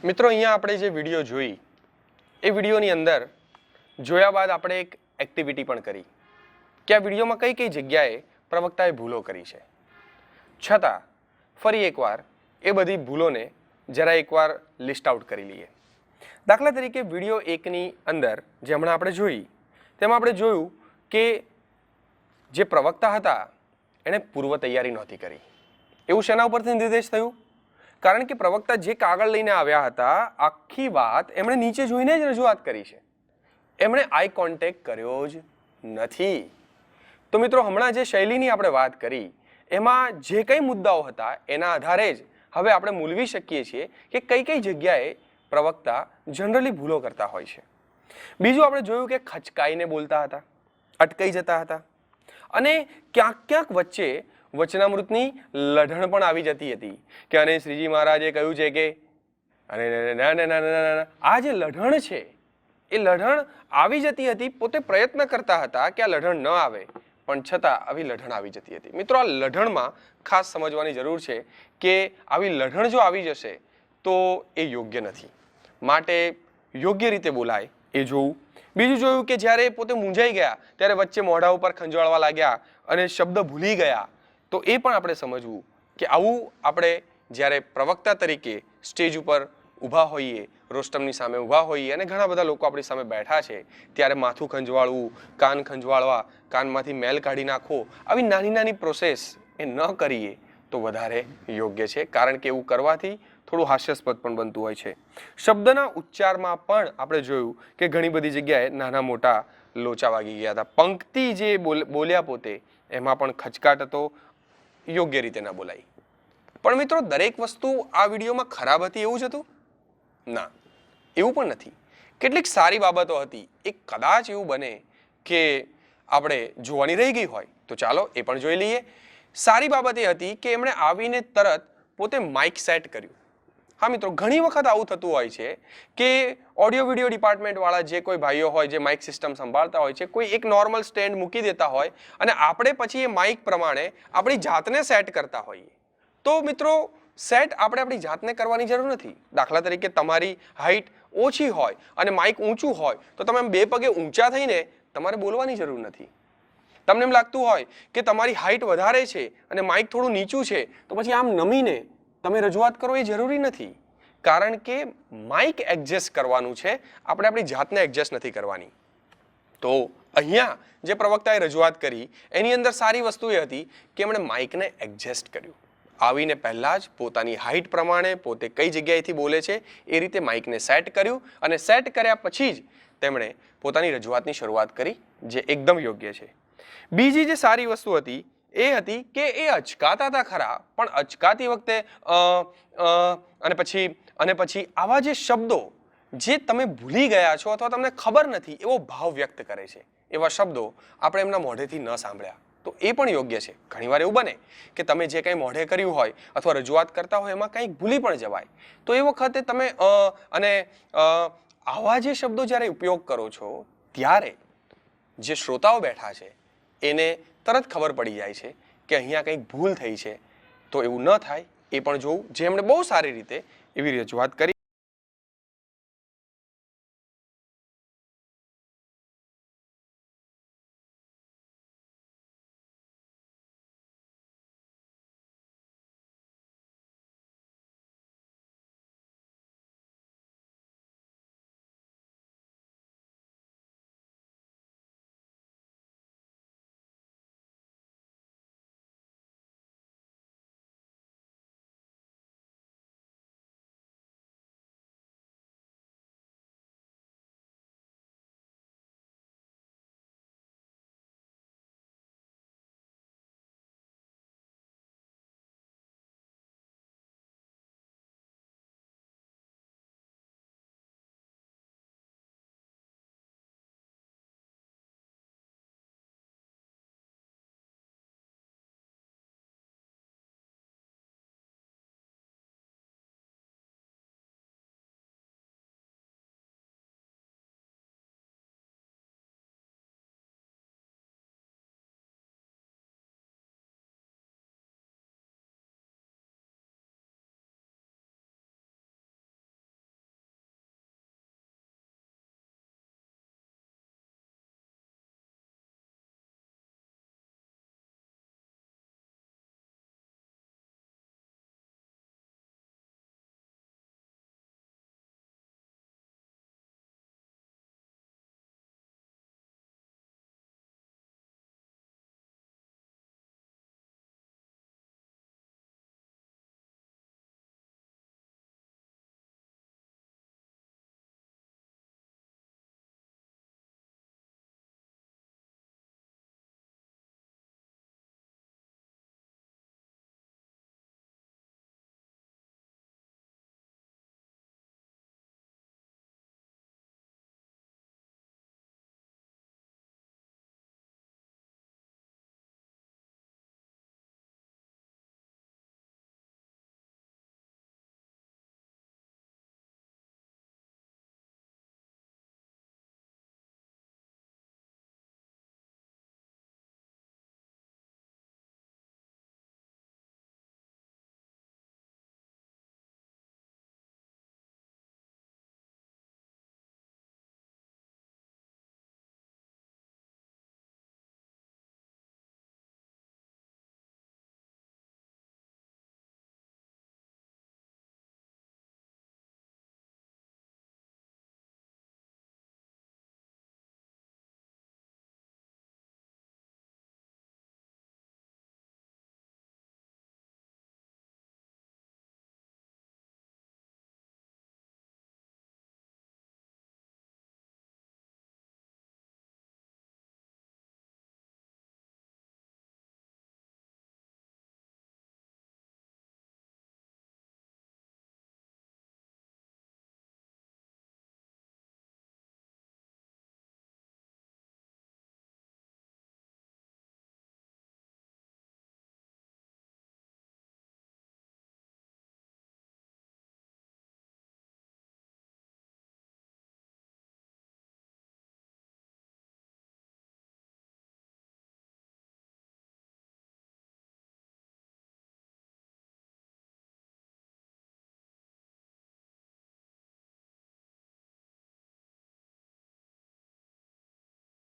મિત્રો અહીંયા આપણે જે વિડીયો જોઈ એ વિડીયોની અંદર જોયા બાદ આપણે એક એક્ટિવિટી પણ કરી કે આ વિડીયોમાં કઈ કઈ જગ્યાએ પ્રવક્તાએ ભૂલો કરી છે, છતાં ફરી એકવાર એ બધી ભૂલોને જરા એકવાર લિસ્ટ આઉટ કરી લઈએ. દાખલા તરીકે વિડીયો 1ની અંદર જે હમણાં આપણે જોઈ તેમાં આપણે જોયું કે જે પ્રવક્તા હતા એણે પૂર્વ તૈયારી નહોતી કરી. એવું શેના ઉપરથી નિર્દેશ થયું? કારણ કે પ્રવક્તા જે કાગળ લઈને આવ્યા હતા આખી વાત એમણે નીચે જોઈને જ રજૂઆત કરી છે, એમણે આઈ કોન્ટેક્ટ કર્યો જ નથી. તો મિત્રો હમણાં જે શૈલીની આપણે વાત કરી એમાં જે કંઈ મુદ્દાઓ હતા એના આધારે જ હવે આપણે મૂલવી શકીએ છીએ કે કઈ કઈ જગ્યાએ પ્રવક્તા જનરલી ભૂલો કરતા હોય છે. બીજું આપણે જોયું કે ખચકાઈને બોલતા હતા, અટકાઈ જતા હતા અને ક્યાંક ક્યાંક વચ્ચે વચનામૃતની લઢણ પણ આવી જતી હતી કે અને શ્રીજી મહારાજે કહ્યું છે કે આ જે લઢણ છે એ લઢણ આવી જતી હતી. પોતે પ્રયત્ન કરતા હતા કે આ લઢણ ન આવે પણ છતાં આવી લઢણ આવી જતી હતી. મિત્રો આ લઢણમાં ખાસ સમજવાની જરૂર છે કે આવી લઢણ જો આવી જશે તો એ યોગ્ય નથી, માટે યોગ્ય રીતે બોલાય એ જોવું. બીજું જોયું કે જ્યારે પોતે મૂંઝાઈ ગયા ત્યારે વચ્ચે મોઢા ઉપર ખંજવાળવા લાગ્યા અને શબ્દ ભૂલી ગયા, તો એ પણ આપણે સમજવું કે આવું આપણે જ્યારે પ્રવક્તા તરીકે સ્ટેજ ઉપર ઊભા હોઈએ, રોસ્ટમની સામે ઊભા હોઈએ અને ઘણા બધા લોકો આપણી સામે બેઠા છે ત્યારે માથું ખંજવાળવું, કાન ખંજવાળવા, કાનમાંથી મેલ કાઢી નાખવો, આવી નાની નાની પ્રોસેસ એ ન કરીએ તો વધારે યોગ્ય છે. કારણ કે એવું કરવાથી થોડું હાસ્યાસ્પદ પણ બનતું હોય છે. શબ્દના ઉચ્ચારમાં પણ આપણે જોયું કે ઘણી બધી જગ્યાએ નાના મોટા લોચા વાગી ગયા હતા. પંક્તિ જે બોલ્યા પોતે એમાં પણ ખચકાટ હતો, યોગ્ય રીતે ના બોલાઈ. પણ મિત્રો દરેક વસ્તુ આ વિડીયોમાં ખરાબ હતી એવું જ હતું? ના, એવું પણ નથી. કેટલીક સારી બાબતો હતી. એ કદાચ એવું બને કે આપણે જોવાની રહી ગઈ હોય તો ચાલો એ પણ જોઈ લઈએ. સારી બાબત એ હતી કે એમણે આવીને તરત પોતે માઇક સેટ કર્યું. હા મિત્રો, ઘણી વખત આવું થતું હોય છે કે ઓડિયો વિડીયો ડિપાર્ટમેન્ટ વાળા જે કોઈ ભાઈઓ હોય જે માઇક સિસ્ટમ સંભાળતા હોય છે, કોઈ એક નોર્મલ સ્ટેન્ડ મૂકી દેતા હોય અને આપણે પછી એ માઇક પ્રમાણે આપણી જાતને સેટ કરતા હોઈએ. તો મિત્રો સેટ આપણે આપણી જાતને કરવાની જરૂર નથી. દાખલા તરીકે તમારી હાઈટ ઓછી હોય અને માઇક ઊંચું હોય તો તમે બે પગે ઊંચા થઈને તમારે બોલવાની જરૂર નથી. તમને એમ લાગતું હોય કે તમારી હાઈટ વધારે છે અને માઇક થોડું નીચું છે તો પછી આમ નમીને તમે રજૂઆત કરો એ જરૂરી નથી. કારણ કે માઇક એડજસ્ટ કરવાનું છે, આપણે આપણી જાતને એડજસ્ટ નથી કરવાની. તો અહીંયા જે પ્રવક્તાએ રજૂઆત કરી એની અંદર સારી વસ્તુ એ હતી કે એમણે માઇકને એડજસ્ટ કર્યું. આવીને પહેલાં જ પોતાની હાઈટ પ્રમાણે પોતે કઈ જગ્યાએથી બોલે છે એ રીતે માઇકને સેટ કર્યું અને સેટ કર્યા પછી જ તેમણે પોતાની રજૂઆતની શરૂઆત કરી, જે એકદમ યોગ્ય છે. બીજી જે સારી વસ્તુ હતી એ હતી કે એ અચકાતા હતા ખરા, પણ અચકાતી વખતે અને પછી આવા જે શબ્દો જે તમે ભૂલી ગયા છો અથવા તમને ખબર નથી એવો ભાવ વ્યક્ત કરે છે, એવા શબ્દો આપણે એમના મોઢેથી ન સાંભળ્યા તો એ પણ યોગ્ય છે. ઘણીવાર એવું બને કે તમે જે કંઈ મોઢે કર્યું હોય અથવા રજૂઆત કરતા હોય એમાં કંઈક ભૂલી પણ જવાય, તો એ વખતે તમે આવા જે શબ્દો જ્યારે ઉપયોગ કરો છો ત્યારે જે શ્રોતાઓ બેઠા છે એને તરત ખબર પડી જાય છે કે અહીંયા કંઈક ભૂલ થઈ છે. તો એવું ન થાય એ પણ જોવું, જે એમણે બહુ સારી રીતે એવી રજૂઆત કરી.